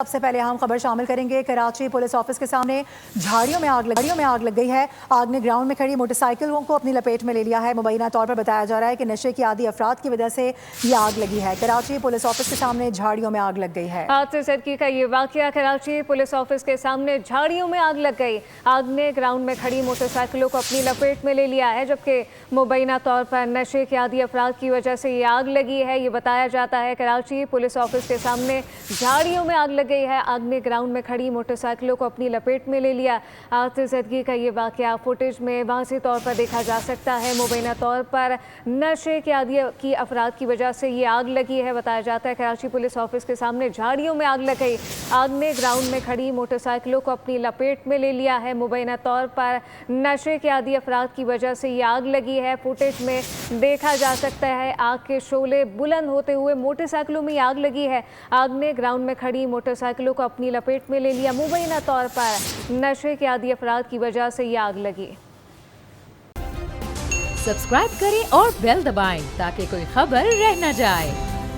सबसे पहले हम खबर शामिल करेंगे। कराची पुलिस ऑफिस के सामने झाड़ियों में आग लग गई है। आग ने ग्राउंड में खड़ी मोटरसाइकिलों को अपनी लपेट में ले लिया है। मुबैना तौर पर बताया जा रहा है कि नशे की आदी अफराद की वजह से ये आग लगी है। कराची पुलिस ऑफिस के सामने झाड़ियों में आग लग गई है। हादसे सदकी का ये वाकया कराची पुलिस ऑफिस के सामने झाड़ियों में आग लग गई। आग ने ग्राउंड में खड़ी मोटरसाइकिलों को अपनी लपेट में ले लिया है, जबकि मुबैना तौर पर नशे के आदी अफराद की वजह से ये आग लगी है। ये बताया जाता है कराची पुलिस ऑफिस के सामने झाड़ियों में आग गई है। आग ने ग्राउंड में खड़ी मोटरसाइकिलों को अपनी लपेट में ले लिया। आतिशदगी का ये वाकया फुटेज में वाज़ेह तौर पर देखा जा सकता है। मुबैना तौर पर नशे के आदी की अफराद की वजह से ये आग लगी है। बताया जाता है कराची पुलिस ऑफिस के सामने झाड़ियों में आग लग गई। आग ने ग्राउंड में खड़ी मोटरसाइकिलों को अपनी लपेट में ले लिया है। मुबैना तौर पर नशे के आदी अफराद की वजह से ये आग लगी है। फुटेज में देखा जा सकता है आग के शोले बुलंद होते हुए मोटरसाइकिलों में आग लगी है। आग ने ग्राउंड में खड़ी मोटरसाइकिलों को अपनी लपेट में ले लिया। मुबैना तौर पर नशे के आदी अफराद की वजह से ये आग लगी। सब्सक्राइब करें और बेल दबाएं ताकि कोई खबर रह न जाए।